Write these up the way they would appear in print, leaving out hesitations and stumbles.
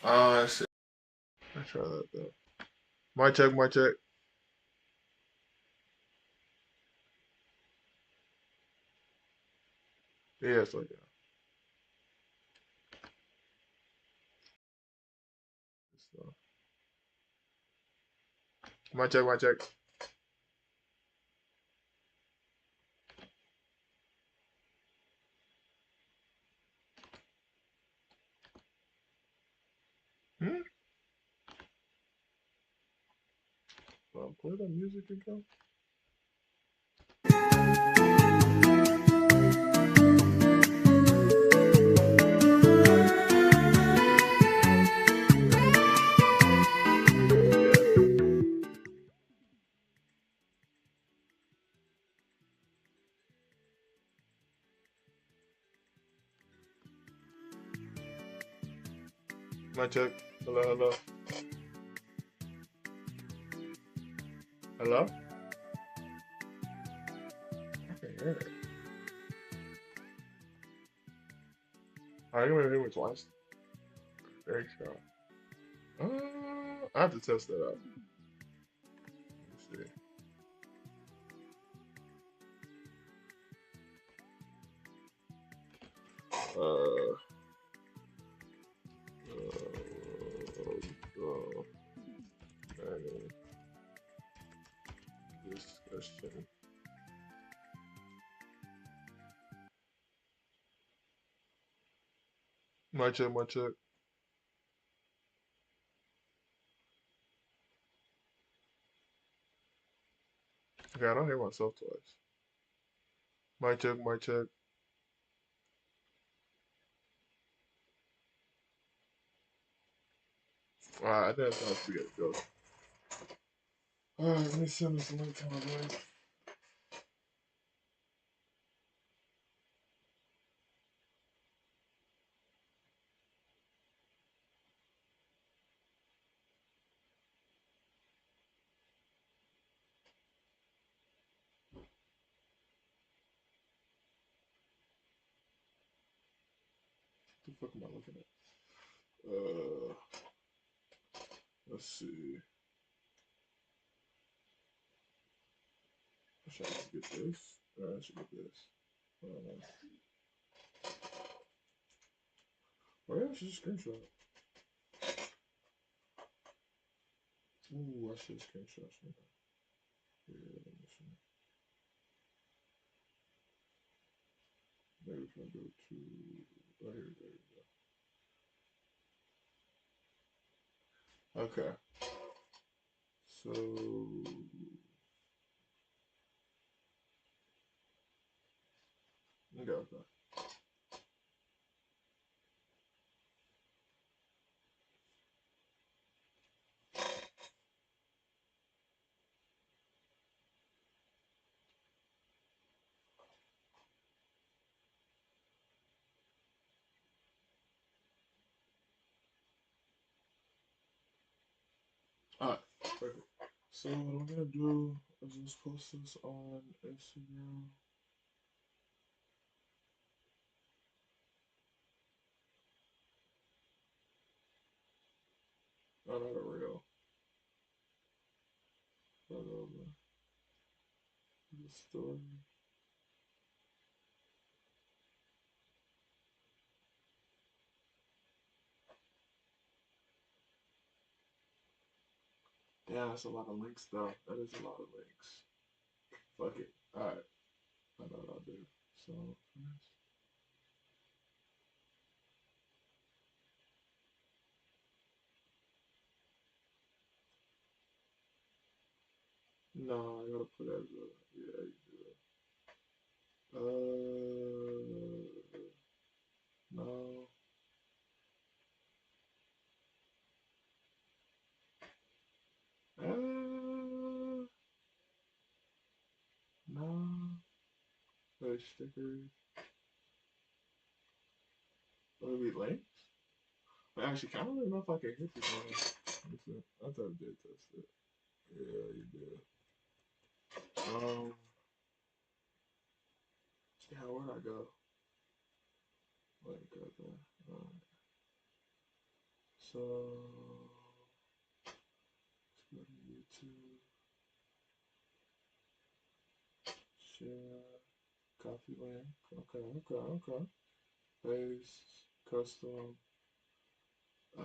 Shit. I try that though. My check, my check. Yeah, it's like that. So, my check, my check. Hmm? Play the music again. My check. Hello, hello. Hello? I can hear it. Alright, you're gonna hear me twice. Very sure. I have to test that out. Let me see. Uh, Any discussion. My check, my check. Okay, I don't hear myself twice. My check, my check. Alright, I think that's how we gotta go. Alright, let me send this link to my boy. What the fuck am I looking at? Let's see. I should get this. I should get this. Oh yeah, I should just screenshot. Ooh, I should screenshot. Yeah, let me see. Maybe if I go to right here, there we go. Okay. So okay, okay. Alright, perfect. So what I'm gonna do is just post this on Instagram. Oh, not a real. But the story. Yeah, that's a lot of links though. That is a lot of links. Fuck it. Alright. I know what I'll do. So no, I gotta put as a yeah, you do it. No. Uh, no. Those stickers. Will it be links? Actually, I don't even know if I can hit this one. I thought I did test it. Yeah, you did. Yeah, where'd I go? Link right there. So let's go to YouTube, share, copy link. Okay, okay, okay. Paste, custom, uh,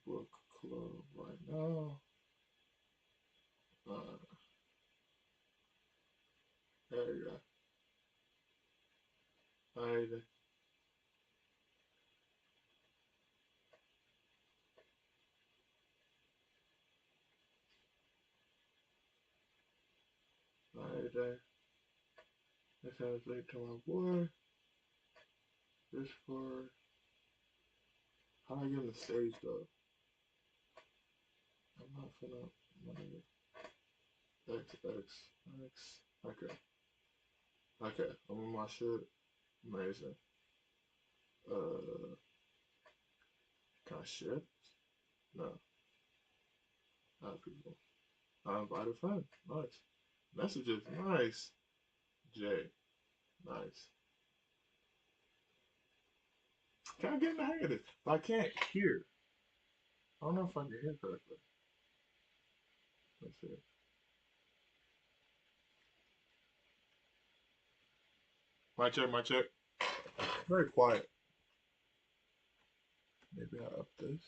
book club right now. Uh, there you go. Alright, alright, there. Let's have a link to my boy. Discord. How do I get on the stage though? I'm not finna. X. Okay. Okay. I'm on my shit. Amazing. Uh, can I share? No. Not people. I invited friend. Nice. Messages. Nice. J. Nice. Can I get in the hang of this? If I can't hear. I don't know if I can hear correctly. Let's see. My check, my check. Very quiet. Maybe I up this.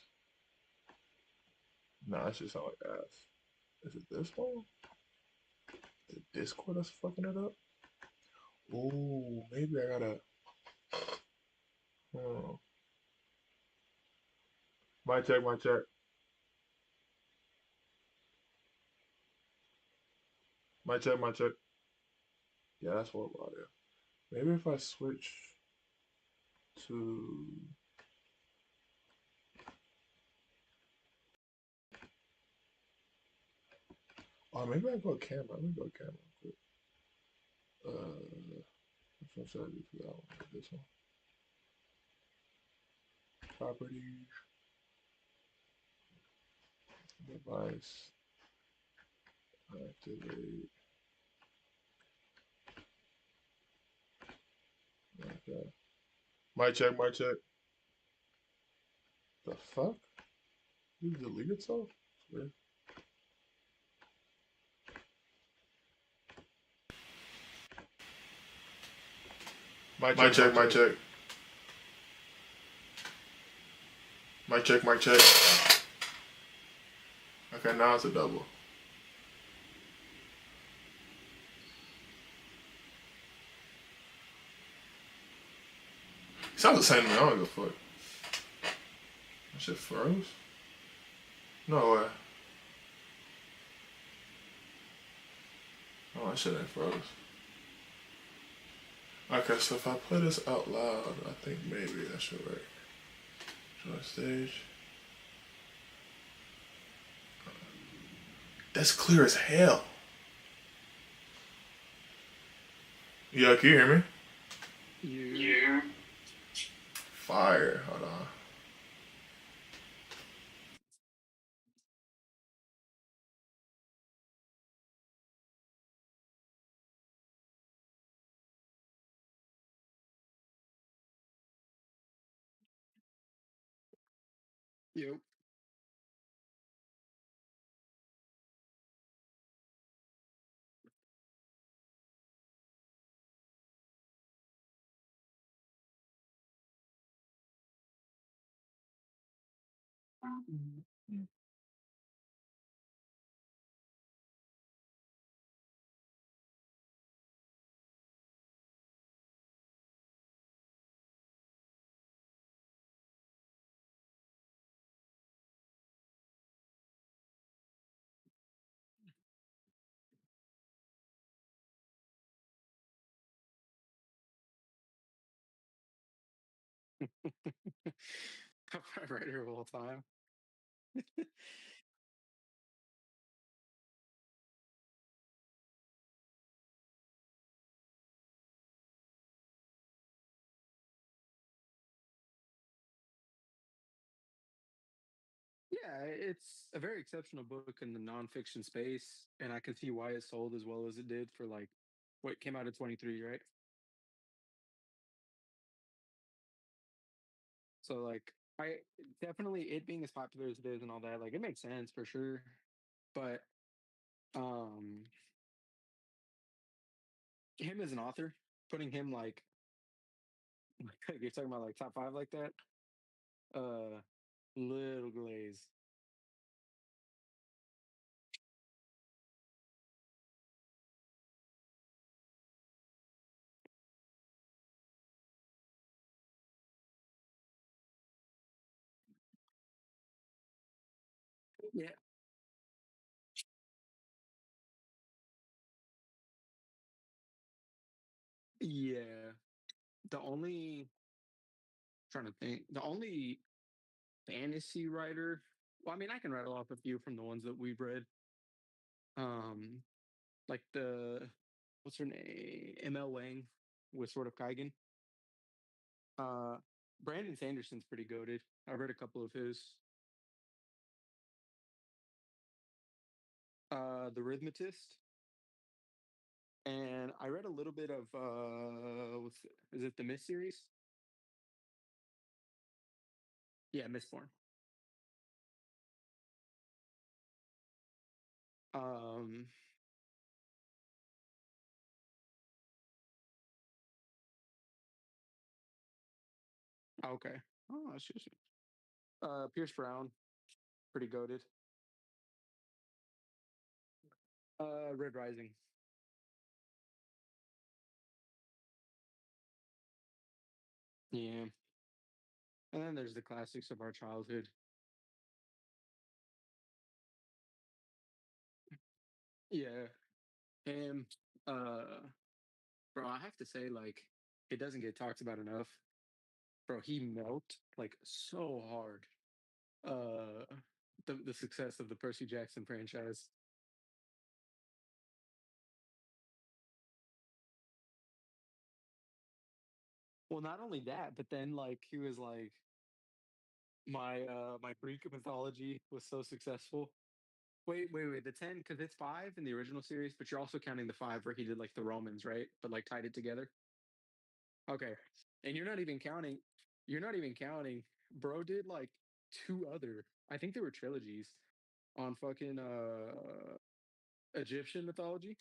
Nah, it should sound like ass. Is it this one? The Discord that's fucking it up? Ooh, maybe I gotta. Hmm. My check, my check. My check, my check. Yeah, that's what about it. Maybe if I switch to. Oh, maybe I go camera. Let me go camera quick. Which one should I do for that one? This one. Properties, device, activate. Okay. My check, my check. The fuck? Did it delete itself? It's weird. My check, my check. My check, my check. Okay, now it's a double. Sounds the same to me. I don't give a fuck. That shit froze? No way. Oh, that shit ain't froze. Okay, so if I play this out loud, I think maybe that should work. Join stage. That's clear as hell. Yeah, can you hear me? Yeah. Fire. Hold on. Yep. Writer of all time. Yeah, it's a very exceptional book in the nonfiction space, and I can see why it sold as well as it did for like what came out in 23, right? So like I definitely it being as popular as it is and all that, like it makes sense for sure. But um him as an author, putting him like you're talking about like top five like that, uh little glaze. Yeah. Yeah. The only trying to think, the only fantasy writer, well, I mean, I can rattle off a few from the ones that we've read. Um, like the what's her name? ML Wang with Sort of Kaigen. Uh Brandon Sanderson's pretty goaded. I've read a couple of his. The Rhythmatist. And I read a little bit of is it the Mist series? Yeah, Mistborn. Um okay. Oh, that's just Pierce Brown, pretty goaded. Red Rising. Yeah. And then there's the classics of our childhood. Yeah. And uh bro, I have to say, like, it doesn't get talked about enough. Bro, he milked like so hard. Uh the success of the Percy Jackson franchise. Well, not only that, but then like he was like my Greek mythology was so successful. Wait, the 10, because it's five in the original series, but you're also counting the five where he did like the Romans, right? But like tied it together. Okay. And you're not even counting, bro did like two other, I think they were trilogies on fucking Egyptian mythology.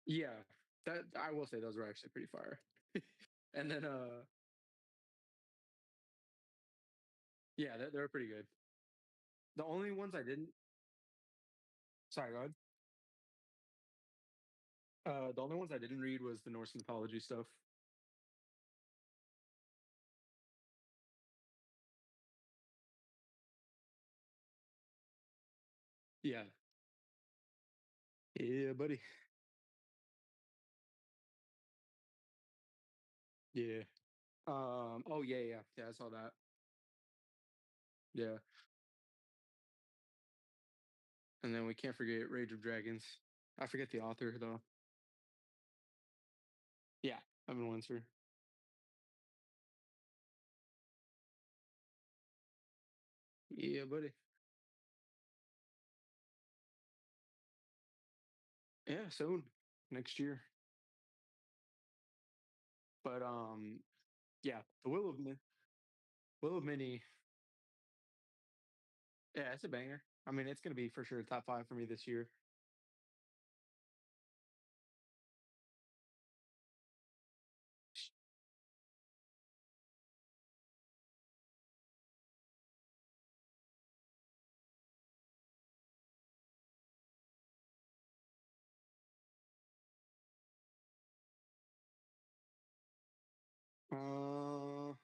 Yeah. That I will say those were actually pretty fire. And then yeah, they were pretty good. The only ones I didn't sorry, go ahead. The only ones I didn't read was the Norse mythology stuff. Yeah. Yeah, buddy. Yeah. Oh yeah, I saw that. Yeah. And then we can't forget Rage of Dragons. I forget the author though. Yeah, Evan Windsor. Yeah, buddy. Yeah, soon. Next year. But yeah, the Will of Mini, yeah, it's a banger. I mean, it's gonna be for sure top five for me this year. Uh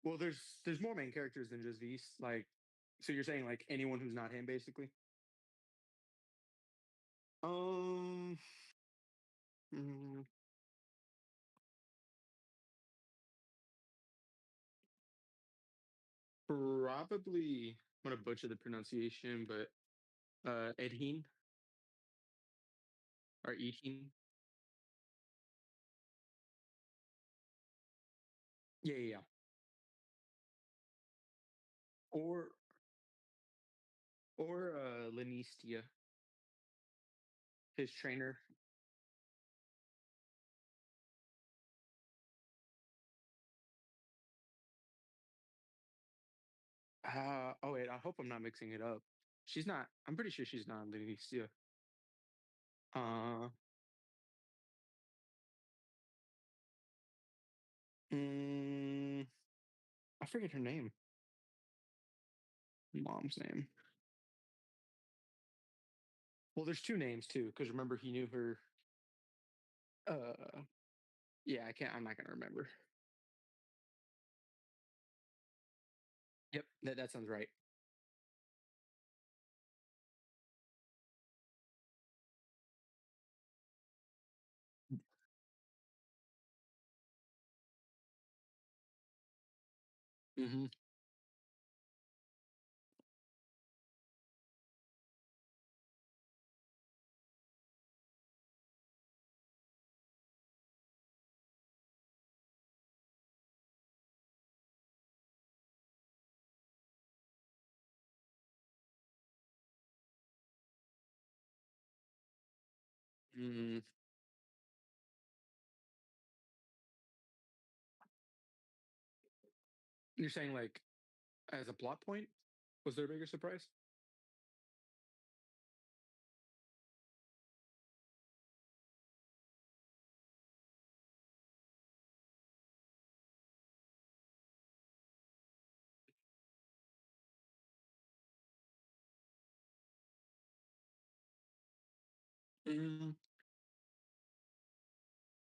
well, there's more main characters than just Beast. Like, so you're saying like anyone who's not him, basically? Um, mm, probably I'm gonna butcher the pronunciation, but Edheen or Etin. Yeah. Or Linistia, his trainer. Oh wait, I hope I'm not mixing it up. She's not. I'm pretty sure she's not Indonesia. Uh, mm, I forget her name. Mom's name. Well, there's two names too, because remember he knew her. Uh, yeah, I can't. I'm not gonna remember. Yep, that sounds right. Hmm. Mm, you're saying like as a plot point, was there a bigger surprise? Mm,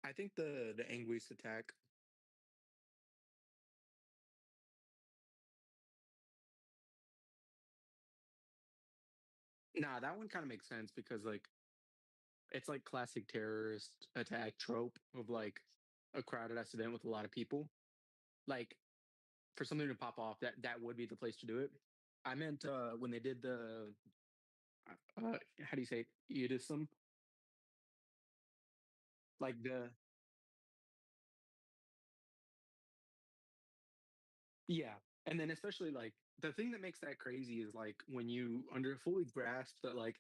I think the Anguisse attack. Nah, that one kind of makes sense because like it's like classic terrorist attack trope of like a crowded ass event with a lot of people. Like for something to pop off, that would be the place to do it. I meant when they did the how do you say it? Edism? Like the yeah, and then especially like the thing that makes that crazy is like when you under fully grasp that like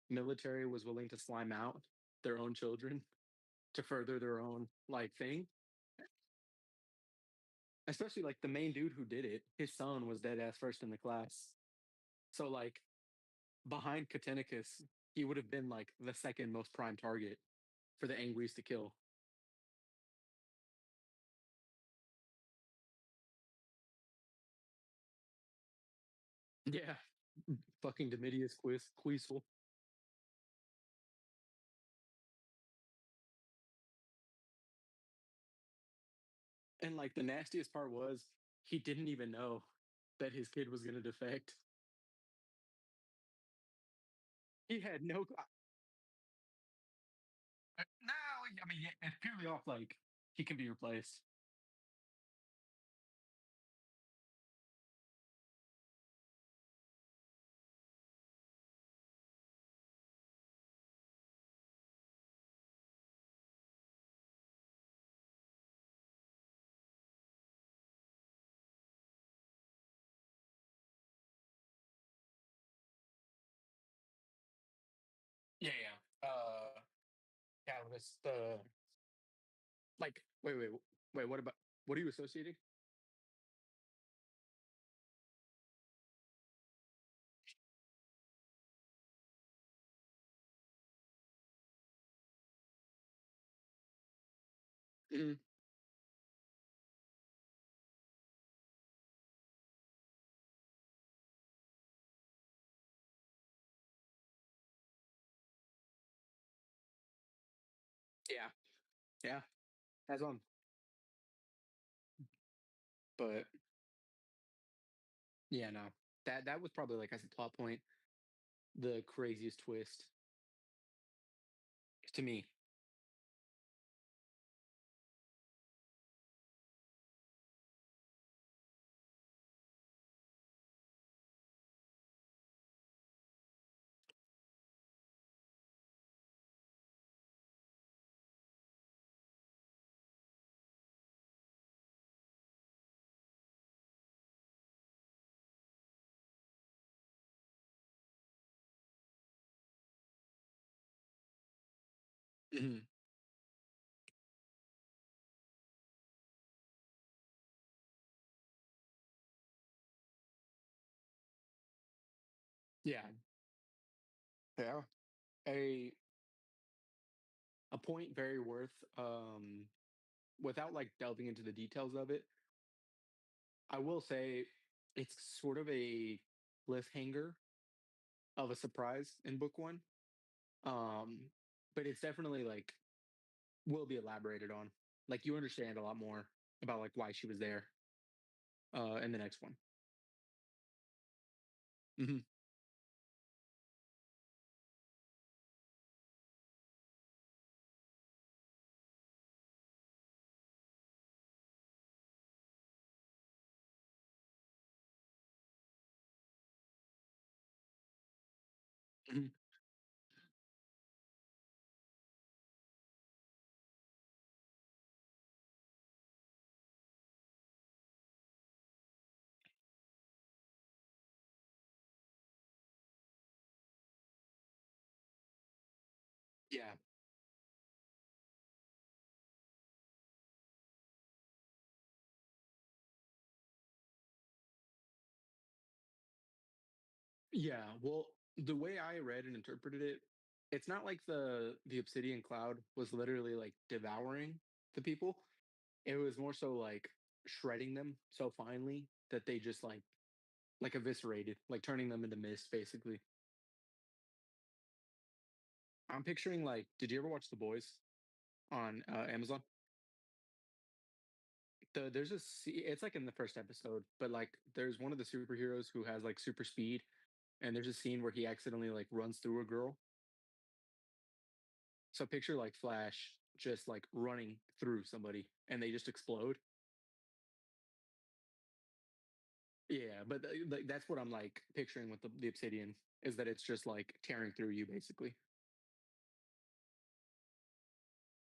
military was willing to slime out their own children to further their own like thing. Especially like the main dude who did it, his son was dead ass first in the class. So like behind Katenicus, he would have been like the second most prime target for the Angries to kill. Yeah, fucking Domitius Queasful. And like the nastiest part was he didn't even know that his kid was gonna defect. He had no. No, I mean yeah, it's purely off like he can be replaced. Yeah, yeah. Yeah, this the like. Wait. What about what are you associating? Mhm. Yeah, yeah. That's on. But yeah, no. That was probably like as a plot point, the craziest twist to me. Mhm. Yeah. Yeah. A a point very worth without like delving into the details of it, I will say it's sort of a cliffhanger of a surprise in book one. Um, but it's definitely like will be elaborated on. Like you understand a lot more about like why she was there in the next one. Hmm. Hmm. Yeah. Yeah. Well, the way I read and interpreted it, it's not like the obsidian cloud was literally like devouring the people. It was more so like shredding them so finely that they just like eviscerated, like turning them into mist, basically. I'm picturing like, did you ever watch The Boys on Amazon? There's it's like in the first episode, but like there's one of the superheroes who has like super speed, and there's a scene where he accidentally like runs through a girl. So picture like Flash just like running through somebody, and they just explode. Yeah, but like that's what I'm like picturing with the obsidian is that it's just like tearing through you, basically.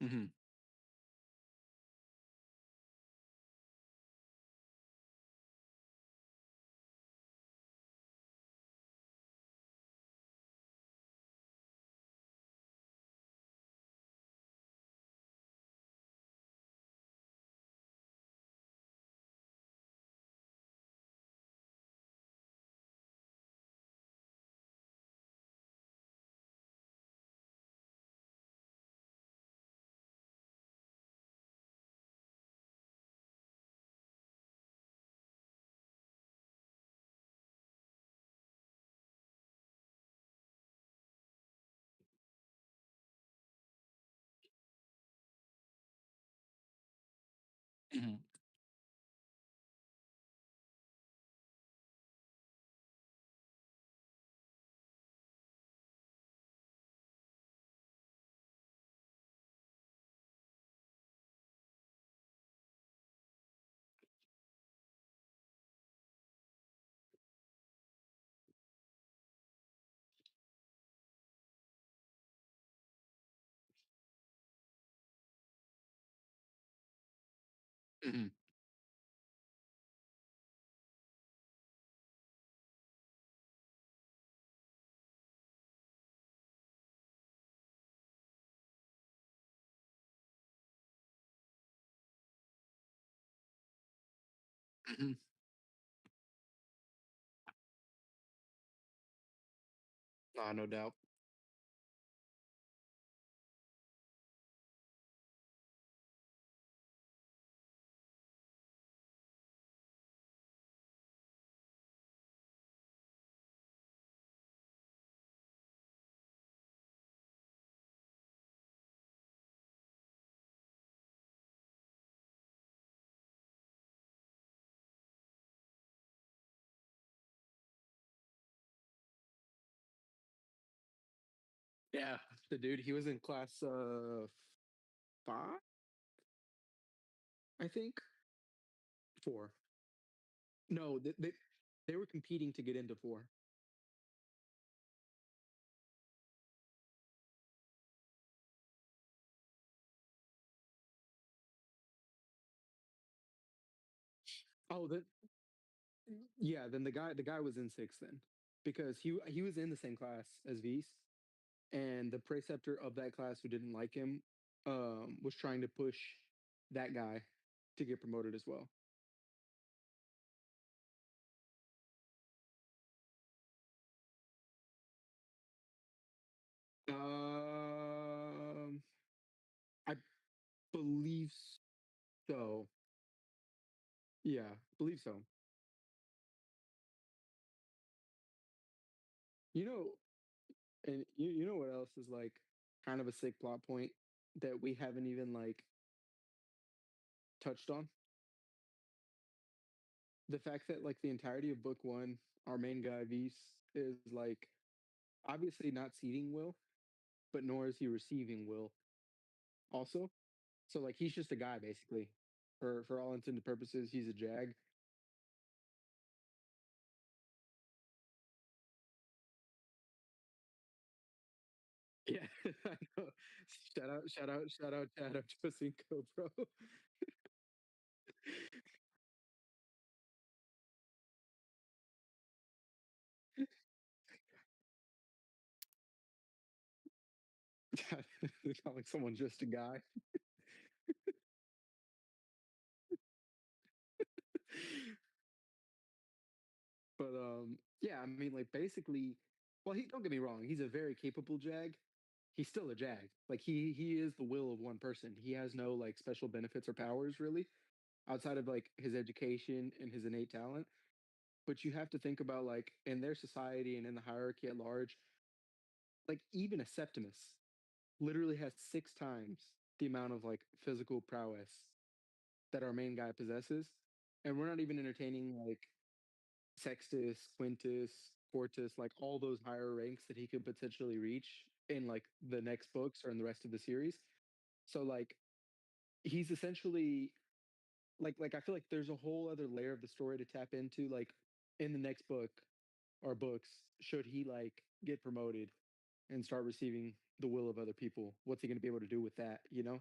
Hmm. Hmm. Hmm. Hmm. No doubt. Yeah, the dude, he was in class five, I think. Four. No, they were competing to get into four. Oh, yeah. Then the guy was in six then, because he was in the same class as V's, and the preceptor of that class who didn't like him was trying to push that guy to get promoted as well. Um, I believe so. Yeah, believe so. You know, and you know what else is like kind of a sick plot point that we haven't even like touched on? The fact that like the entirety of book one, our main guy Vice is like obviously not seeding Will, but nor is he receiving Will also. So like he's just a guy basically. For all intended purposes, he's a jag. Yeah, I know. Shout out, Chad Ochocinco, bro. Calling someone just a guy. But yeah, I mean, like basically, well, he don't get me wrong, he's a very capable jag. He's still a jag. Like he is the will of one person. He has no like special benefits or powers really outside of like his education and his innate talent. But you have to think about like in their society and in the hierarchy at large, like even a Septimus literally has 6 times the amount of like physical prowess that our main guy possesses. And we're not even entertaining like Sextus, Quintus, Quartus, like all those higher ranks that he could potentially reach in like the next books or in the rest of the series. So like he's essentially like I feel like there's a whole other layer of the story to tap into like in the next book or books should he like get promoted and start receiving the will of other people. What's he going to be able to do with that, you know?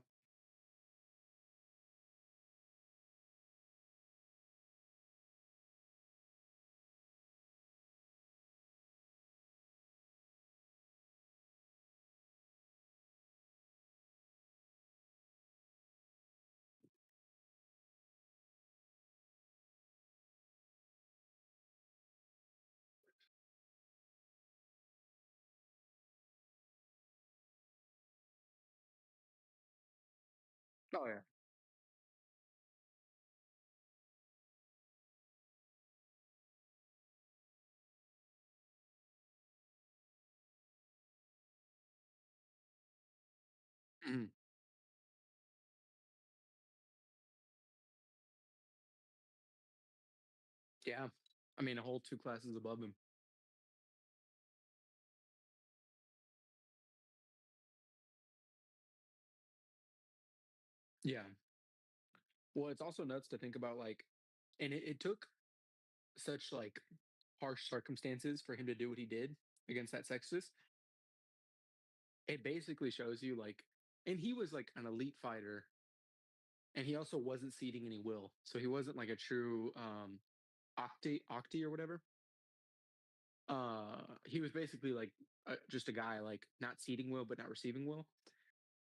Oh yeah. Mhm. Yeah. I mean, a whole 2 classes above him. Yeah. Well, it's also nuts to think about like, and it took such like harsh circumstances for him to do what he did against that Sextus. It basically shows you like, and he was like an elite fighter, and he also wasn't ceding any will, so he wasn't like a true octi or whatever. He was basically like just a guy like not ceding will but not receiving will.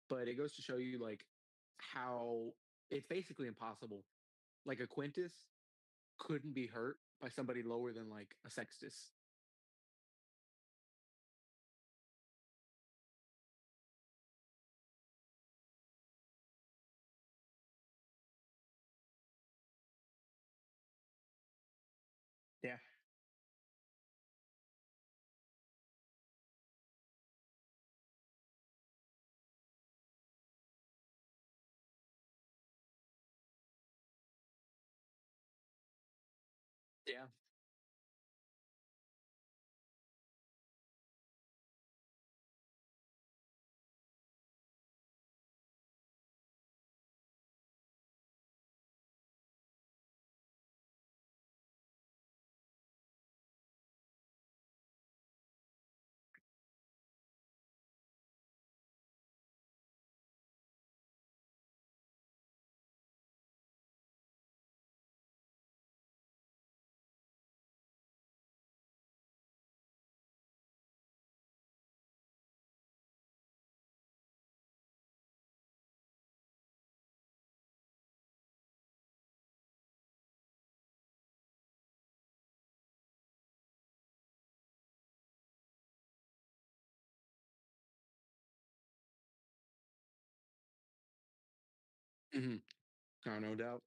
But it goes to show you like how it's basically impossible. Like a Quintus couldn't be hurt by somebody lower than like a Sextus. Yeah. Yeah. Hmm. No doubt.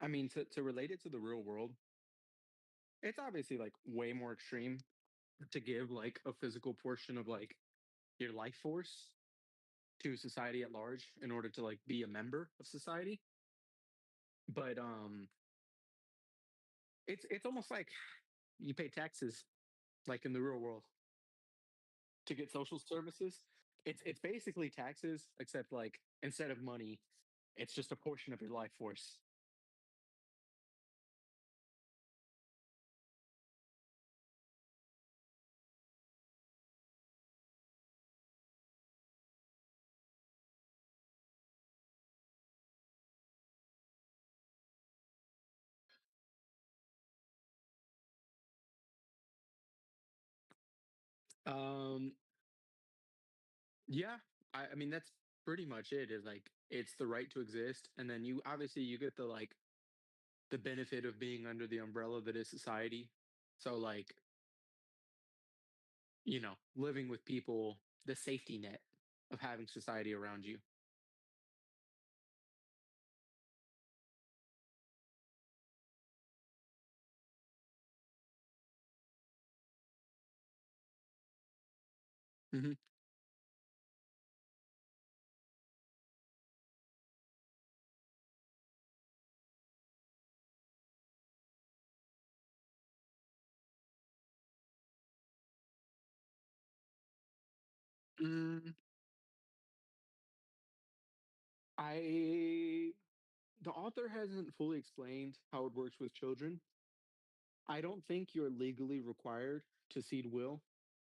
I mean, to relate it to the real world, it's obviously like way more extreme to give like a physical portion of like your life force to society at large in order to like be a member of society. But it's almost like you pay taxes like in the real world to get social services. It's basically taxes, except like instead of money, it's just a portion of your life force. Um, yeah, I mean that's pretty much it. Is like it's the right to exist, and then you obviously you get the like the benefit of being under the umbrella that is society. So like living with people, the safety net of having society around you. Hmm. Mm, I the author hasn't fully explained how it works with children. I don't think you're legally required to seed will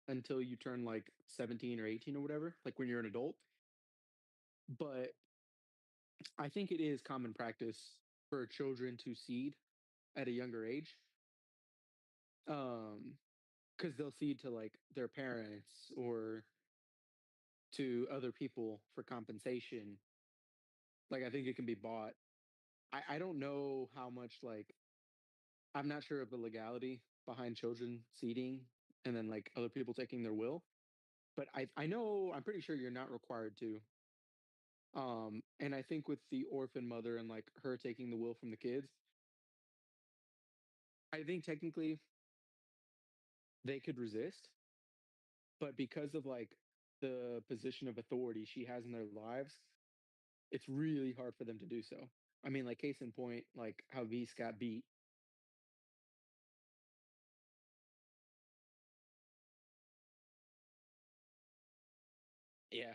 until you turn like 17 or 18 or whatever, like when you're an adult. But I think it is common practice for children to seed at a younger age. Because they'll seed to like their parents or to other people for compensation. Like I think it can be bought. I don't know how much like I'm not sure of the legality behind children seeding and then like other people taking their will. But I know I'm pretty sure you're not required to. And I think with the orphan mother and like her taking the will from the kids, I think technically they could resist, but because of like the position of authority she has in their lives, it's really hard for them to do so. I mean, like case in point, like how V's got beat. Yeah,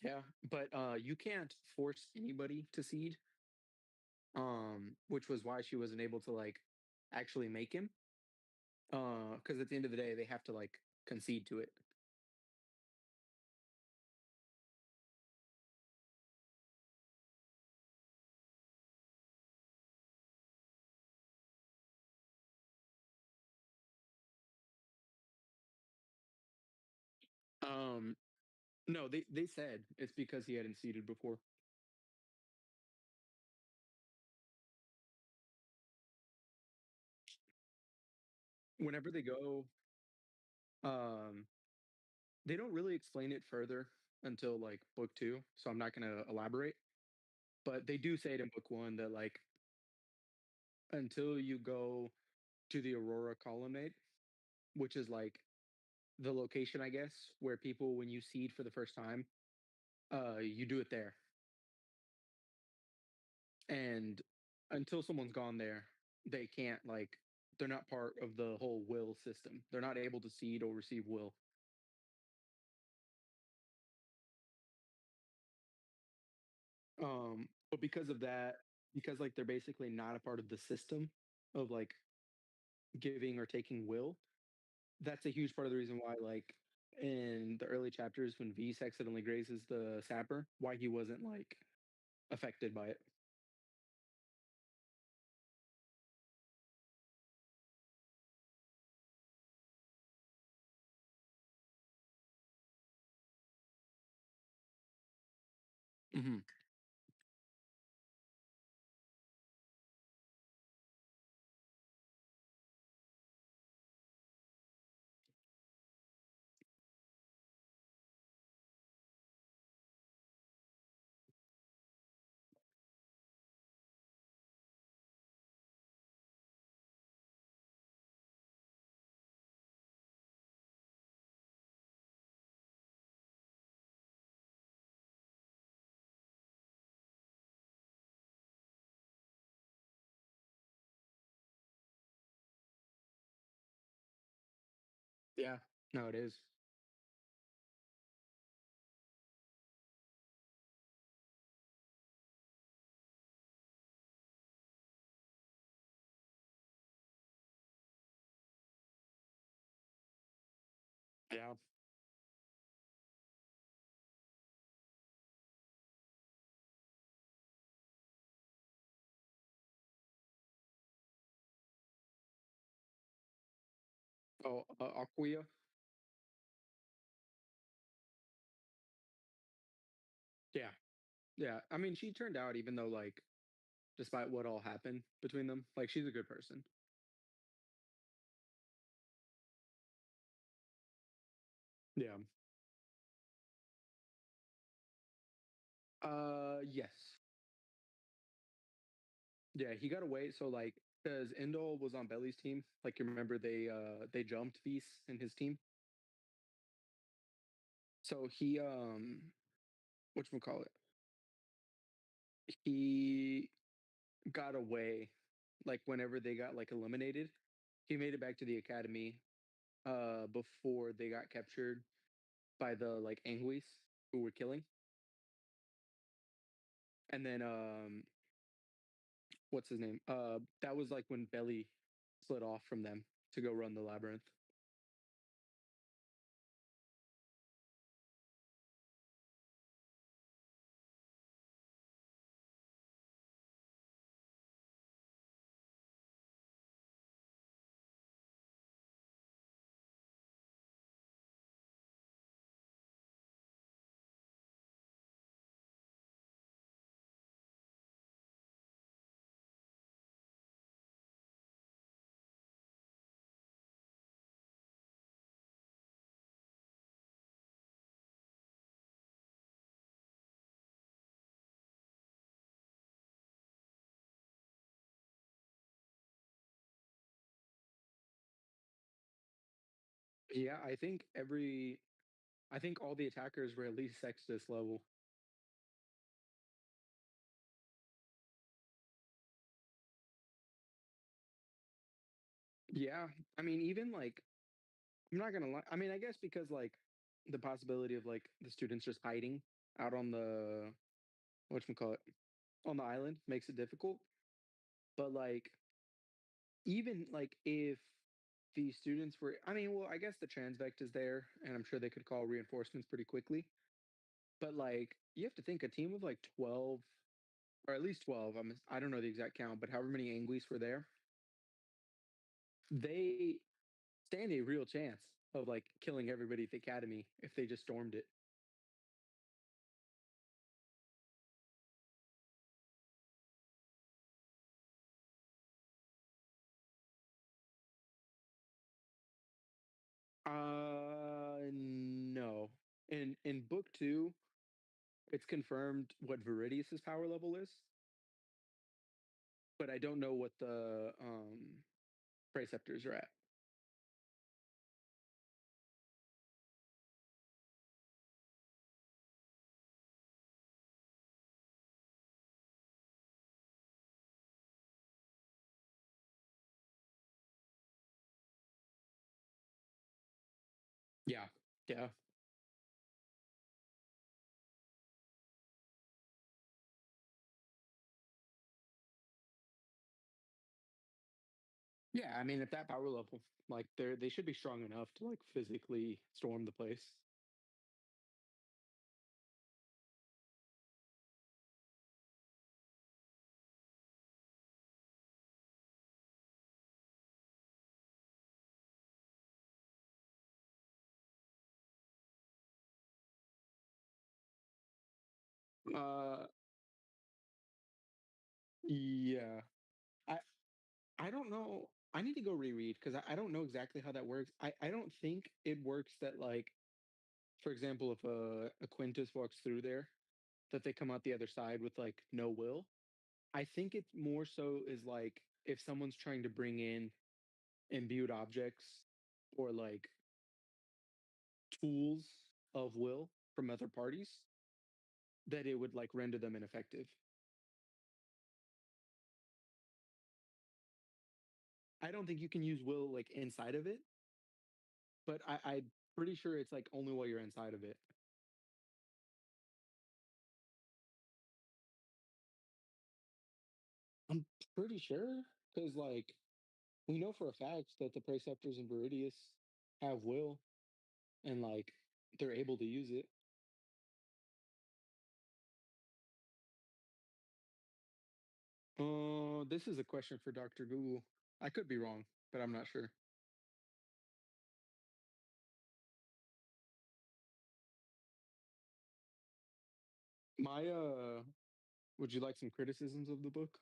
yeah, but you can't force anybody to seed, which was why she wasn't able to like actually make him. Because at the end of the day, they have to like concede to it. Um, no, they said it's because he hadn't seeded before. Whenever they go, um, they don't really explain it further until like book two, so I'm not gonna elaborate. But they do say it in book one that like until you go to the Aurora Colonnade, which is like the location, I guess, where people when you seed for the first time, you do it there. And until someone's gone there, they can't like they're not part of the whole will system. They're not able to seed or receive will. But because of that, because like they're basically not a part of the system of like giving or taking will, that's a huge part of the reason why like in the early chapters when V accidentally grazes the sapper, why he wasn't like affected by it. Hmm. No, it is. Yeah. Oh, Aquia. Yeah. Yeah. I mean, she turned out, even though, like, despite what all happened between them, like, she's a good person. Yeah. Yes. Yeah, he got away. So, like, because Indol was on Belly's team. Like, you remember they jumped Feast in his team. So whatchamacallit, he got away, like, whenever they got, like, eliminated. He made it back to the academy before they got captured by the, like, Anguis who were killing. And then what's his name? That was like when Belly slid off from them to go run the labyrinth. Yeah, I think all the attackers were at least Sextus level. Yeah, I mean, even like, I'm not gonna lie. I mean, I guess because, like, the possibility of, like, the students just hiding out on the whatchamacallit, on the island makes it difficult. But, like, even like if the students were, I mean, well, I guess the transvect is there, and I'm sure they could call reinforcements pretty quickly. But, like, you have to think a team of like 12, or at least 12. I don't know the exact count, but however many Anguis were there, they stand a real chance of, like, killing everybody at the academy if they just stormed it. No. In book 2, it's confirmed what Viridius's power level is, but I don't know what the preceptors are at. Yeah, yeah, yeah. I mean, at that power level, like, they should be strong enough to, like, physically storm the place. Uh, yeah. I I don't know. I need to go reread because I don't know exactly how that works. I don't think it works that, like, for example, if a Quintus walks through there, that they come out the other side with, like, no will. I think it's more so is like if someone's trying to bring in imbued objects or, like, tools of will from other parties, that it would, like, render them ineffective. I don't think you can use will, like, inside of it, but pretty sure it's like only while you're inside of it. I'm pretty sure because like we know for a fact that the Preceptors and Viridius have will and like they're able to use it. This is a question for Dr. Google. I could be wrong, but I'm not sure. My would you like some criticisms of the book?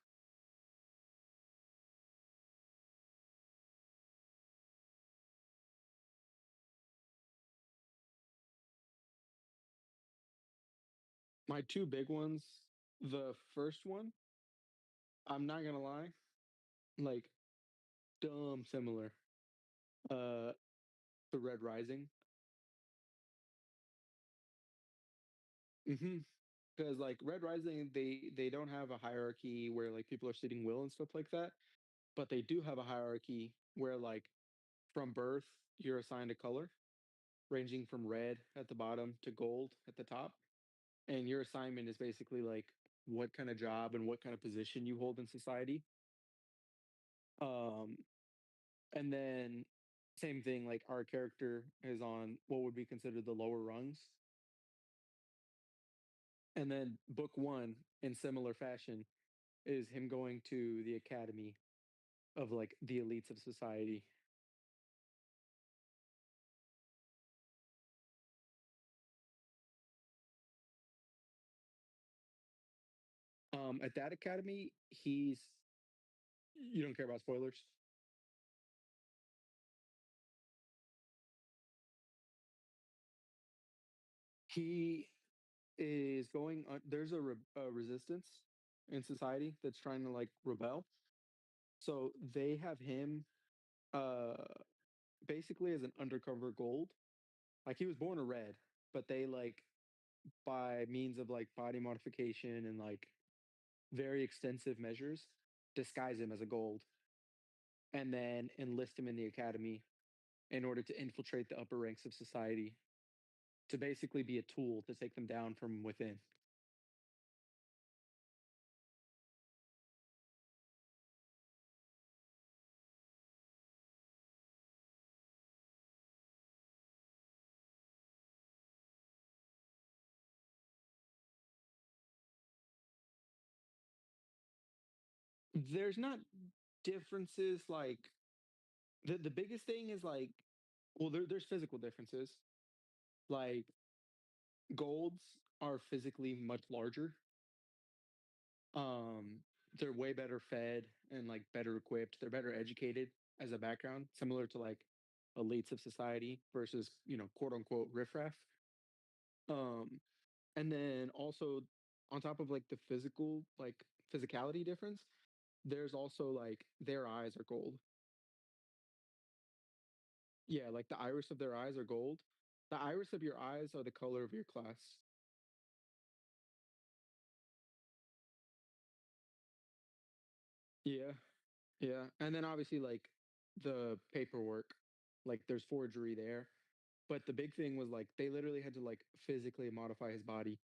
My two big ones. The first one, I'm not gonna lie, like dumb similar. Uh, the Red Rising. Mm-hmm. Because like Red Rising, they don't have a hierarchy where like people are sitting will and stuff like that, but they do have a hierarchy where like from birth you're assigned a color, ranging from red at the bottom to gold at the top, and your assignment is basically like what kind of job and what kind of position you hold in society. Um, and then same thing, like our character is on what would be considered the lower rungs. And then book one, in similar fashion, is him going to the academy of like the elites of society. At that academy, he's you don't care about spoilers. He is going. There's a resistance in society that's trying to like rebel. So they have him uh basically as an undercover gold. Like he was born a red, but they like by means of like body modification and like very extensive measures disguise him as a gold and then enlist him in the academy in order to infiltrate the upper ranks of society to basically be a tool to take them down from within. There's not differences like the biggest thing is like well there's physical differences like golds are physically much larger. um they're way better fed and like better equipped, they're better educated as a background similar to like elites of society versus quote unquote riffraff. um and then also on top of like the physical like physicality difference, there's also like their eyes are gold. Yeah, like the iris of their eyes are gold. The iris of your eyes are the color of your class. Yeah, yeah. And then obviously like the paperwork, like there's forgery there. But the big thing was like they literally had to like physically modify his body.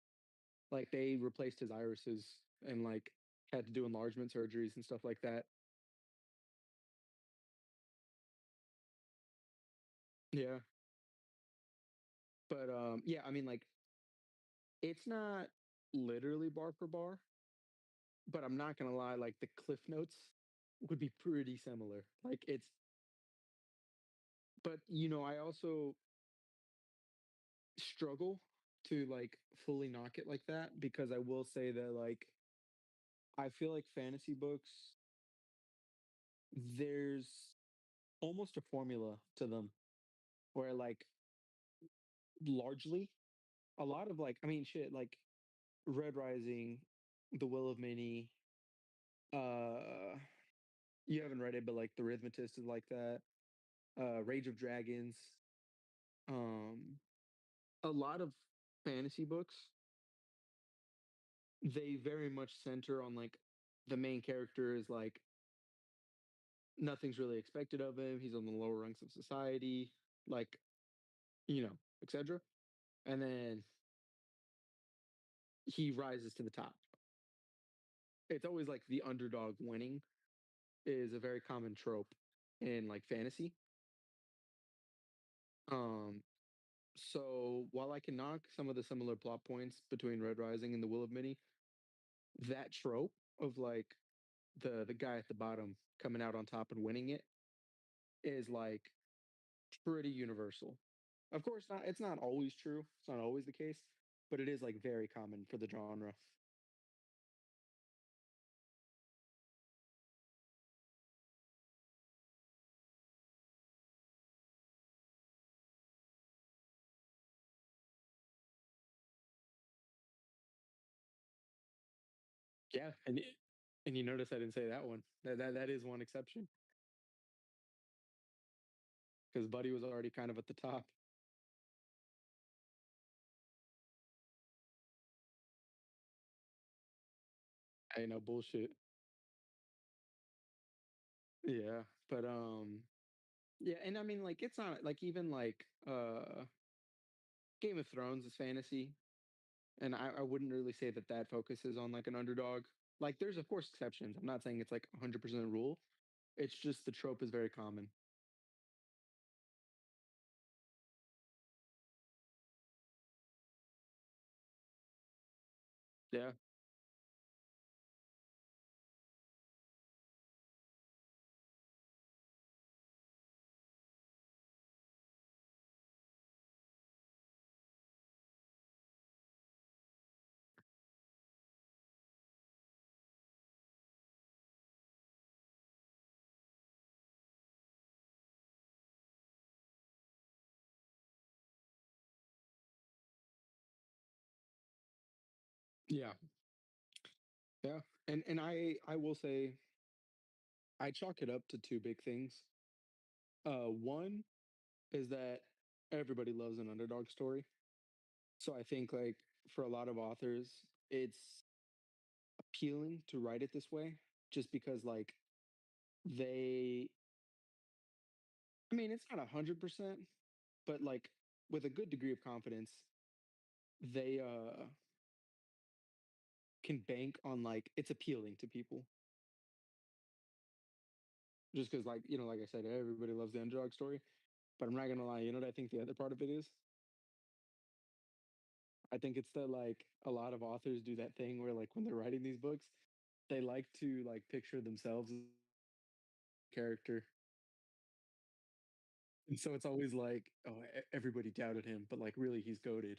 Like they replaced his irises and like had to do enlargement surgeries and stuff like that. Yeah. But yeah, I mean like it's not literally bar for bar, but I'm not gonna lie, like the cliff notes would be pretty similar. Like it's but I also struggle to like fully knock it like that because I will say that like I feel like fantasy books there's almost a formula to them where like largely a lot of like I mean shit like Red Rising, The Will of Many, uh you haven't read it but like The Rhythmatist is like that. Rage of Dragons, um a lot of fantasy books they very much center on like the main character is like nothing's really expected of him. He's on the lower ranks of society. Like etc. And then he rises to the top. It's always like the underdog winning is a very common trope in like fantasy. Um, so while I can knock some of the similar plot points between Red Rising and the Will of Mini, that trope of like the guy at the bottom coming out on top and winning it is like pretty universal. Of course, not it's not always true. It's not always the case, but it is like very common for the genre. Yeah, and you notice I didn't say that one. That is one exception because Buddy was already kind of at the top. I know bullshit. Yeah, but yeah, and I mean like it's not like even like Game of Thrones is fantasy, and I wouldn't really say that that focuses on like an underdog. Like there's of course exceptions. I'm not saying it's like 100% rule. It's just the trope is very common. Yeah. Yeah. Yeah. And I will say I chalk it up to two big things. One is that everybody loves an underdog story. So I think like for a lot of authors, it's appealing to write it this way just because like they I mean it's not 100%, but like with a good degree of confidence, they can bank on like it's appealing to people. Just because like, like I said, everybody loves the underdog story. But I'm not gonna lie, you know what I think the other part of it is? I think it's that like a lot of authors do that thing where like when they're writing these books, they like to like picture themselves as a character. And so it's always like, oh, everybody doubted him, but like really he's goaded.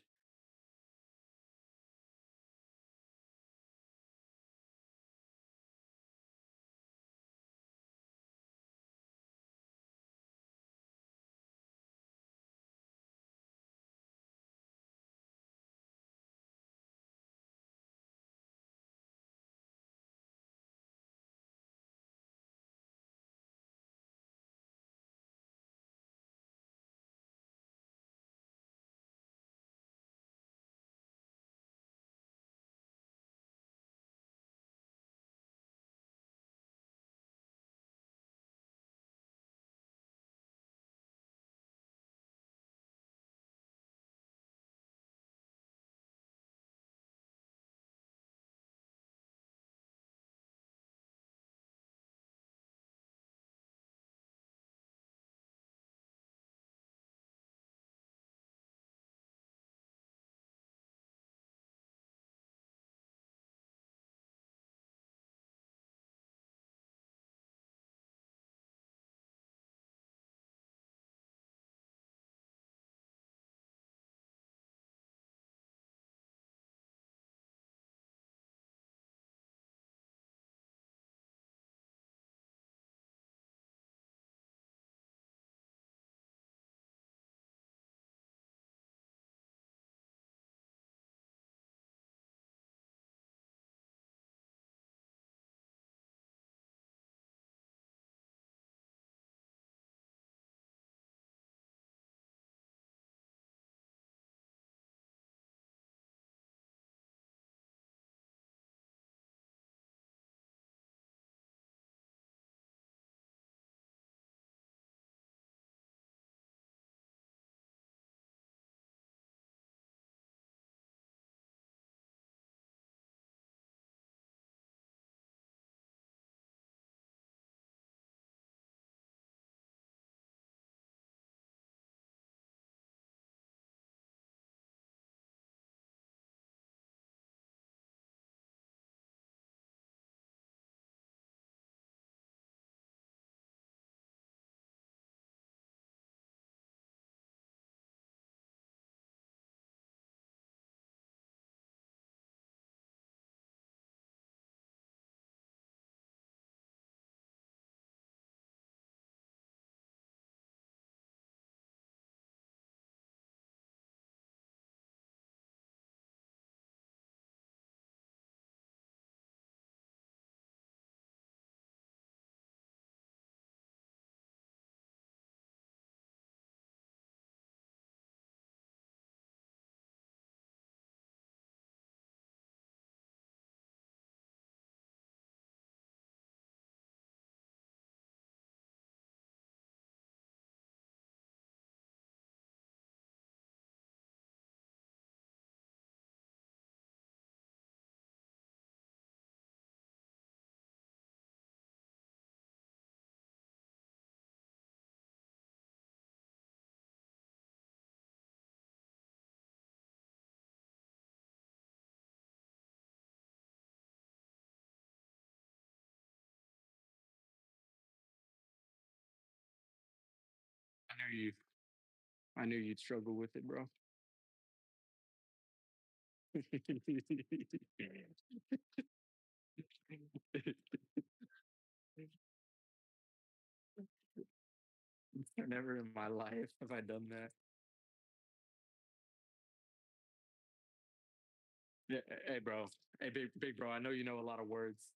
I knew you'd struggle with it, bro. Never in my life have I done that. Yeah, hey, bro. Hey, big bro. I know you know a lot of words.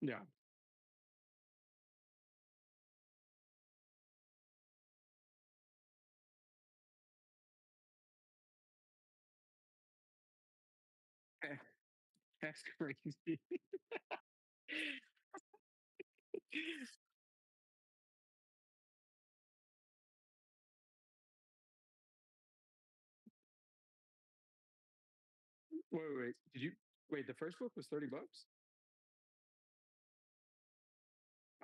Yeah. That's crazy. Wait. Did you wait? The first book was $30.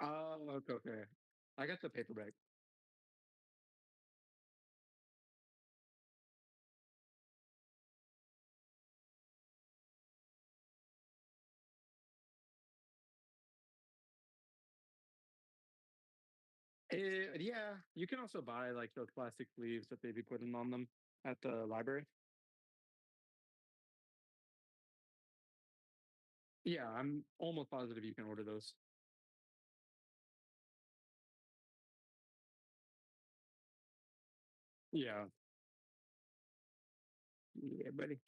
Oh, okay. I got the paperback. Yeah, you can also buy like those plastic sleeves that they be putting on them at the library. Yeah, I'm almost positive you can order those. Yeah, yeah, buddy.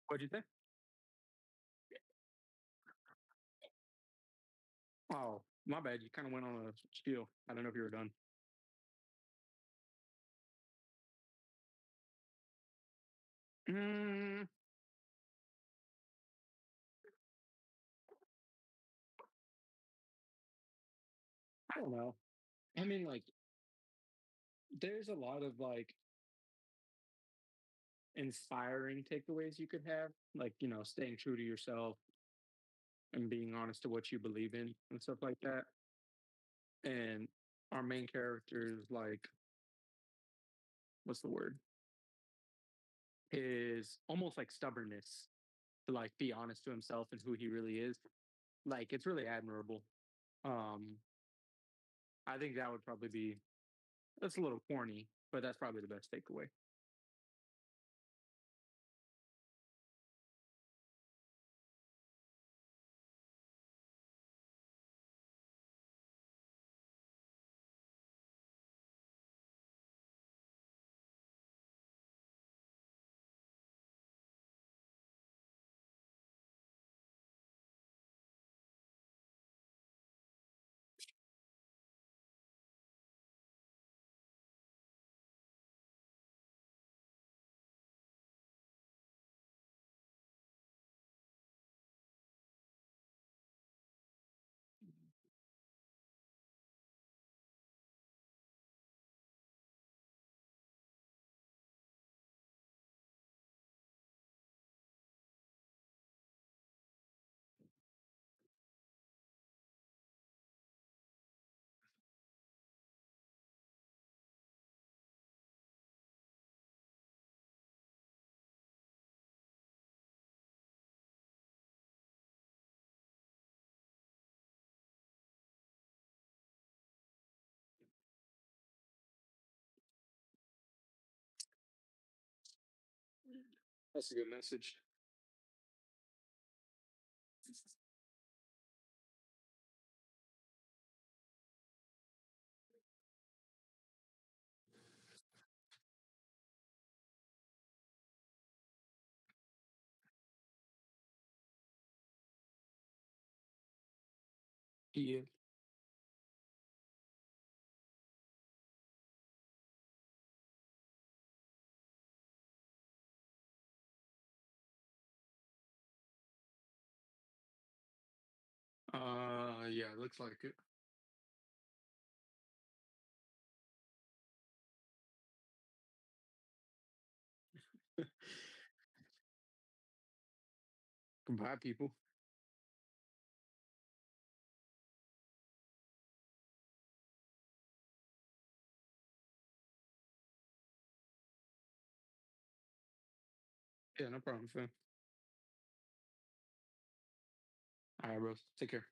What'd you say? Oh, my bad. You kind of went on a spiel. I don't know if you were done. Mm, I don't know. I mean, like, there's a lot of like inspiring takeaways you could have, like, staying true to yourself and being honest to what you believe in and stuff like that. And our main character is like, what's the word? Is almost like stubbornness to like be honest to himself and who he really is. Like, it's really admirable. Um, I think that would probably be, that's a little corny, but that's probably the best takeaway. That's a good message. Yeah. Yeah, looks like it. Goodbye, people. Yeah, no problem, fam. All right, bro. Take care.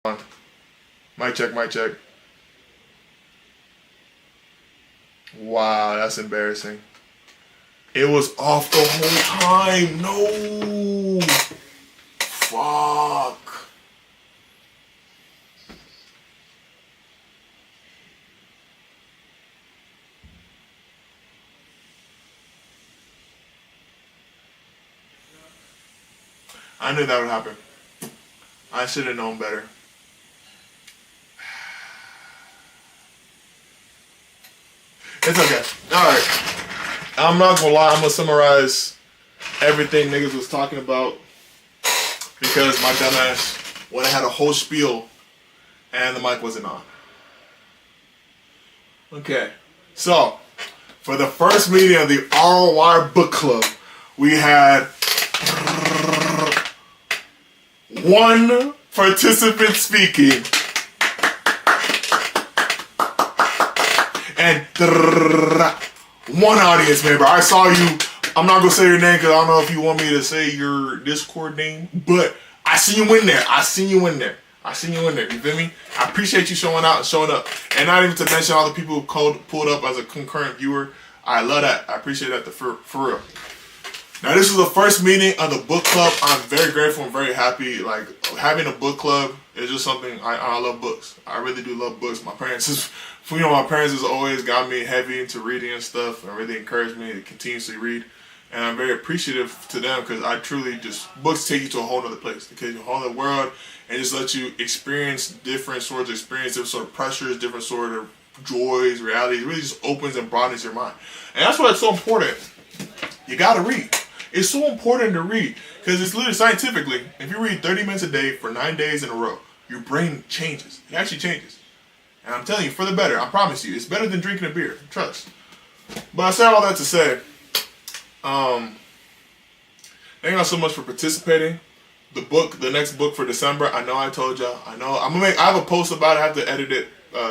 Mic check, mic check. Wow, that's embarrassing. It was off the whole time. No. Fuck. I knew that would happen. I should have known better. It's okay. Alright. I'm not gonna lie, I'm gonna summarize everything niggas was talking about because my dumbass went and had a whole spiel and the mic wasn't on. Okay. So, for the first meeting of the ROI Book Club, we had one participant speaking and one audience member. I saw you. I'm not gonna say your name because I don't know if you want me to say your Discord name, but I see you in there. I seen you in there. You feel me? I appreciate you showing out and showing up, and not even to mention all the people who pulled up as a concurrent viewer. I love that. I appreciate that for real. Now, this is the first meeting of the book club. I'm very grateful and very happy. Like, having a book club is just something, I love books. I really do love books. My parents has always got me heavy into reading and stuff and really encouraged me to continuously read. And I'm very appreciative to them because I truly books take you to a whole other place. They take you to a whole other world and just let you experience different sorts of experiences, different sort of pressures, different sort of joys, realities. It really just opens and broadens your mind. And that's why it's so important. You gotta read. It's so important to read because it's literally scientifically, if you read 30 minutes a day for 9 days in a row, your brain changes. It actually changes. And I'm telling you, for the better. I promise you. It's better than drinking a beer. Trust. But I say all that to say, thank y'all so much for participating. The next book for December, I know I told y'all. I know. I have a post about it. I have to edit it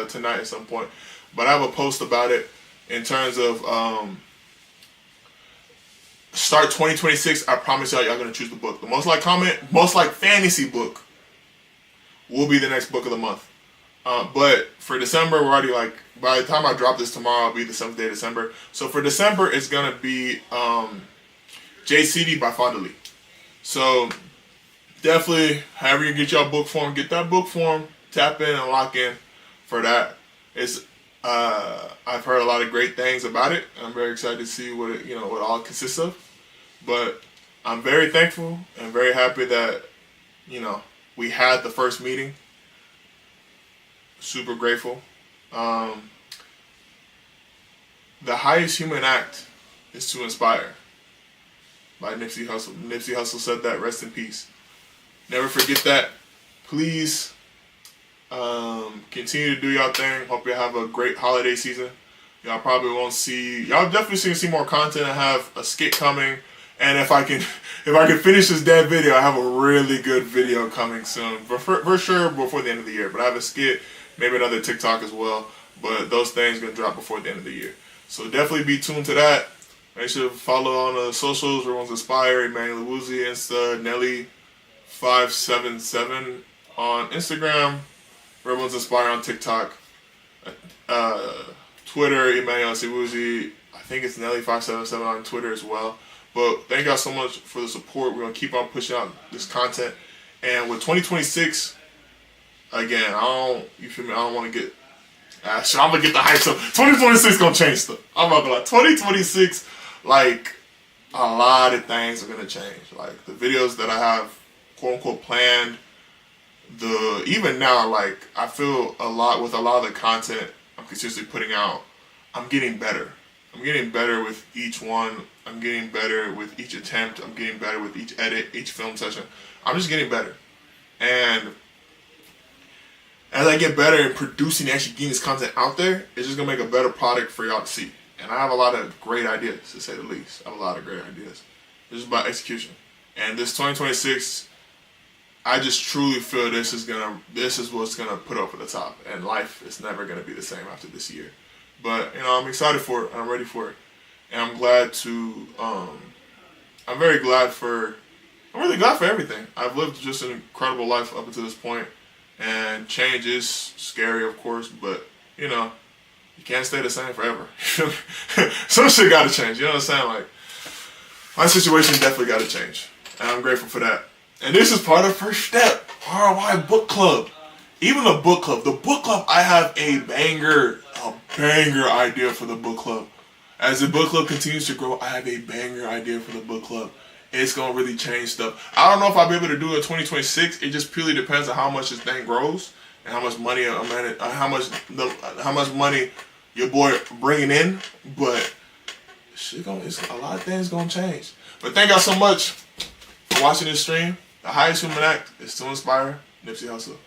tonight at some point. But I have a post about it in terms of start 2026. I promise y'all going to choose the book. The most like fantasy book will be the next book of the month. But for December, we're already by the time I drop this tomorrow, it'll be the 7th day of December. So for December, it's going to be JCD by Fondely. So definitely, however you get y'all book form, get that book form, tap in and lock in for that. I've heard a lot of great things about it. I'm very excited to see what it all consists of. But I'm very thankful and very happy that, we had the first meeting. Super grateful. The highest human act is to inspire. By Nipsey Hussle. Nipsey Hussle said that. Rest in peace. Never forget that. Please continue to do y'all thing. Hope you have a great holiday season. Y'all probably won't see. Y'all definitely see more content. I have a skit coming, and if I can finish this damn video, I have a really good video coming soon. For sure before the end of the year. But I have a skit, maybe another TikTok as well. But those things gonna drop before the end of the year. So definitely be tuned to that. Make sure to follow on the socials. Everyone's Inspire, Emmanuel Woozy, Insta, Nelly577 on Instagram. Everyone's Inspire on TikTok. Twitter, Emmanuel Woozy. I think it's Nelly577 on Twitter as well. But thank y'all so much for the support. We're going to keep on pushing out this content. And with 2026, again, I don't want to get... I'm going to get the hype up. 2026 going to change stuff. I'm not going to lie. 2026... a lot of things are going to change. Like, the videos that I have, quote-unquote, planned, even now, I feel with a lot of the content I'm consistently putting out, I'm getting better. I'm getting better with each one. I'm getting better with each attempt. I'm getting better with each edit, each film session. I'm just getting better. And as I get better in producing and actually getting this content out there, it's just going to make a better product for y'all to see. And I have a lot of great ideas, to say the least. I have a lot of great ideas. It's just about execution. And this 2026, I just truly feel this is what's gonna put up at the top. And life is never gonna be the same after this year. But I'm excited for it. I'm ready for it. And I'm glad to. I'm really glad for everything. I've lived just an incredible life up until this point, And change is scary, of course, but you know, you can't stay the same forever. Some shit gotta change, you know what I'm saying? Like, my situation definitely gotta change. And I'm grateful for that. And this is part of First Step, ROI Book Club. Even the book club. The book club, I have a banger idea for the book club. As the book club continues to grow, I have a banger idea for the book club. It's gonna really change stuff. I don't know if I'll be able to do it in 2026. It just purely depends on how much this thing grows and how much money how much money your boy bringing in. But it's a lot of things gonna change. But thank y'all so much for watching this stream. The highest human act is to inspire. Nipsey Hussle.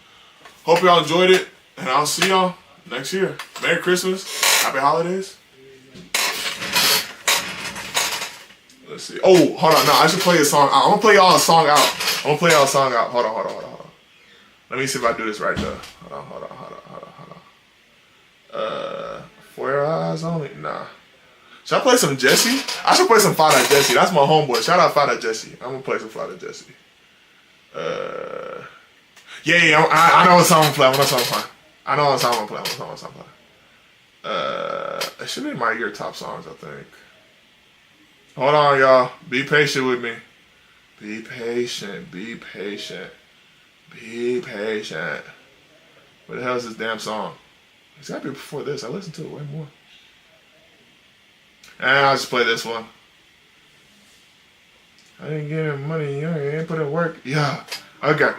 Hope y'all enjoyed it, and I'll see y'all next year. Merry Christmas, Happy Holidays. Let's see. Oh, hold on. No, I should play a song. I'm gonna play y'all a song out. Hold on. Let me see if I do this right though. Hold on. For your eyes only. Nah. Should I play some Jesse? I should play some Fada Jesse. That's my homeboy. Shout out Fada Jesse. I'm gonna play some Fada Jesse. Yeah. I know what song I'm playing. I know what song I'm playing. It should be my year top songs, I think. Hold on, y'all. Be patient with me. Be patient. What the hell is this damn song? It's gotta be before this. I listened to it way more. And I'll just play this one. I didn't get him money. You ain't put in work. Yeah. Okay.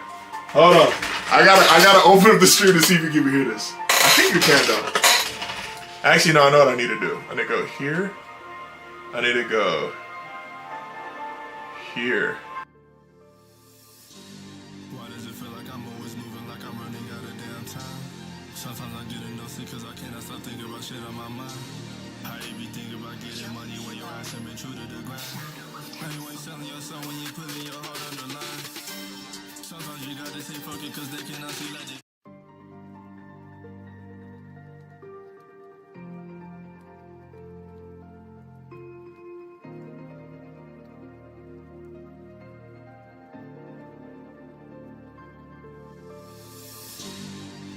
Hold on. I gotta open up the stream to see if you can hear this. I think you can though. Actually, no. I know what I need to do. I need to go here. I need to go here. Why does it feel like I'm always moving, like I'm running out of damn time? Sometimes I get a nosy cause I cannot stop thinking about shit on my mind. How you be thinking about getting money when your ass ain't been true to the grind? How you ain't selling your soul when you putting your heart on the line? Sometimes you gotta stay focused cause they cannot see like they.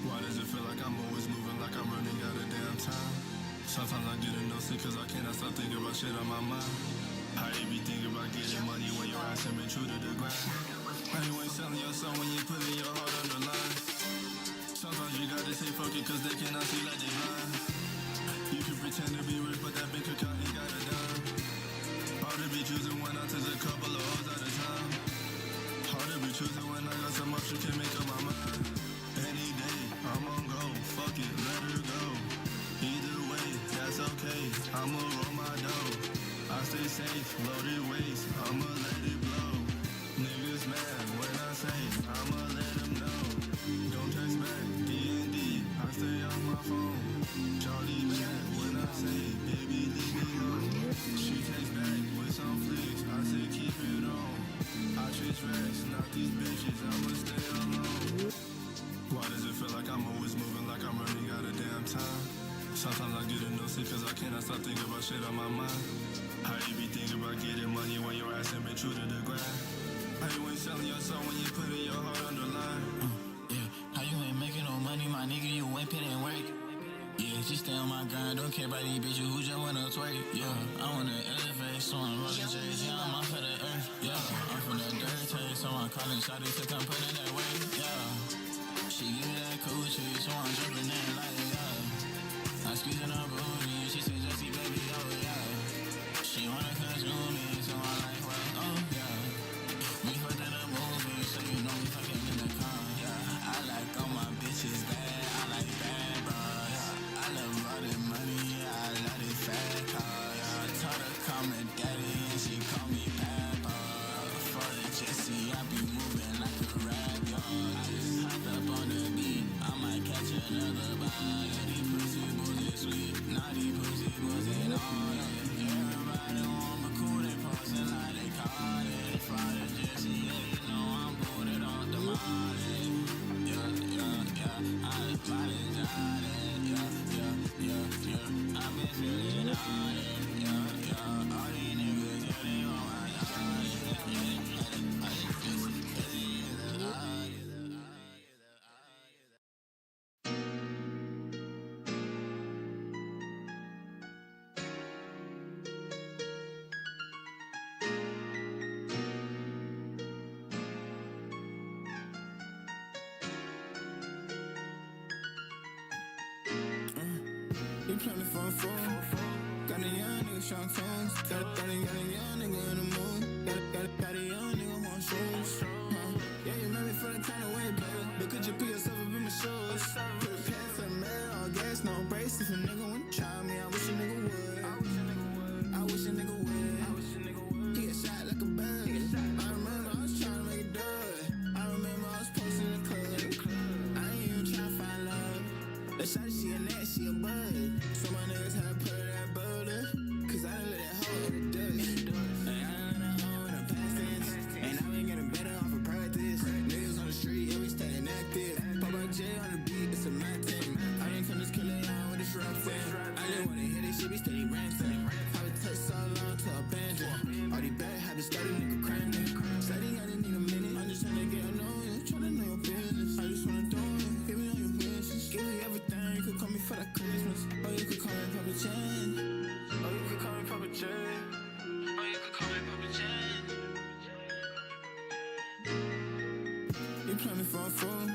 Why does it feel like I'm always moving, like I'm running out of damn time? Sometimes I get a nosy cause I cannot stop thinking about shit on my mind. How you be thinking about getting money when your ass ain't been true to the grind? How you ain't selling your soul when you putting your heart on the line? Sometimes you gotta stay focused cause they cannot see like they blind. You can pretend to be rich but that bank account ain't got a dime. Hard to be choosing when I took a couple of hoes at a time. Hard to be choosing when I got so much you can make up my mind. Any day, I'm on go, fuck it, let her go. Either way, that's okay, I'ma roll my dough. I stay safe, loaded waist, I'ma let it blow. Niggas mad when I say, I'ma let them know. Don't text back, D&D, I stay on my phone. Charlie mad when I say, baby leave me alone. She takes back with some flicks, I say keep it on. I chase racks, not these bitches, I'ma stay alone. Why does it feel like I'm always moving, like I'm running out of damn time? Sometimes I get a nosy cause I cannot stop thinking about shit on my mind. How you be thinking about getting money when your ass ain't been true to the grind? How you ain't selling your soul when you putting your heart on the line? Yeah, how you ain't making no money, my nigga, you ain't putting work. Yeah, just stay on my grind, don't care about these bitches who just wanna twerk. Yeah, I wanna elevate, so I'm rolling J's, yeah, I'm off of the earth. Yeah, I'm from that dirt taste, so I'm calling shawty to come put in that work. Yeah, she give me that coochie, so I'm jumping in like, yeah. I'm squeezing her booty, she said, Jesse, baby, oh, yeah. She wanna consume me, so I'm like, well, oh, yeah. We fucked in a movie, so you know we fucking in the car. Yeah, I like all my bitches bad, I like bad, bro. Yeah, I love all the money, yeah, I love the fat car. Yeah, told her call me daddy, and she call me papa. For the Jesse, I be moving like a rap, yo. I just hopped up on the beat, I might catch another bite. Yeah, these pussy boozy sweet, naughty pussy boozy, no, yeah. Everybody want me cool, they posting like they caught it. Friday Jesse, yeah, you know I'm booted off the molly. Yeah, I just body jotted. Yeah, I've been feeling on it. Yeah, all these niggas, yeah, they on my yard. Yeah, I just planning for a fool. Got a young nigga strong tones. Got a young nigga in the mood. Got a young nigga on shoes. Yeah, you made me feel that kind of way, baby. But could you put yourself up in my shoes? Put a pants on man, all gas, no brakes. If a nigga wanna try me, I wish a nigga would. I wish a nigga would. He get shot like a bird. I remember I was trying to make it dud. I remember I was posting in the club. I ain't even trying to find love. That shawty, she a net, she a bud. So my niggas had to put her that butter. Cause I done let that hoe in the dust. And I done let that hoe in the past tense. And I been getting better off of practice. Niggas on the street, yeah, we staying active. Pop out J on the beat, it's a mad thing. I ain't come just killing y'all with this rap thing. I just wanna hear this shit, be steady ranting. How it touch so long to abandon. All these bad habits got a nigga cramping. Sliding, I didn't need a minute. I'm just tryna get to know you, tryna know your business. I just wanna do it, give me all your wishes. Give me everything, you could call me for that Christmas. Or you could call me Papa Chan. Or you could call me Papa Chan. Or you could call me Papa Chan. You planning for a fool.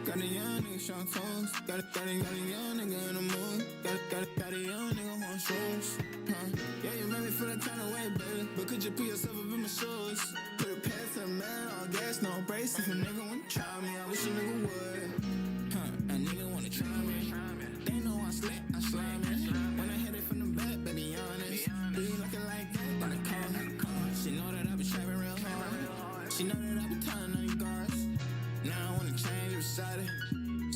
Got a young nigga strong tones. Got a young nigga in the mood. Got a young nigga on shoes. Yeah, you made me feel that kind of way, baby. But could you put yourself up in my shoes? Put a pants on man, all gas, no brakes. If a nigga wanna try me, I wish a nigga would. A nigga wanna try me. They know I slick, I slam it. When I hit it from the back, baby, honest. Do you looking like that? When I call, she know that I be trapping real hard. She know that I be tying on you guards. Now I wanna change her side.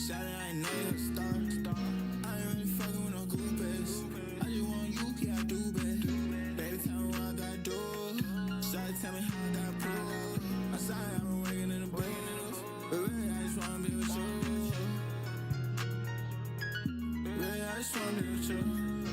I ain't know you a star. I ain't really fucking with no groupies. I just want you, yeah, I do, babe. Baby, tell me what I gotta do. Shawty, tell me how I gotta prove. I'm sorry, I've been working in the booth. But really, I just wanna be with you. Really, I just wanna be with you.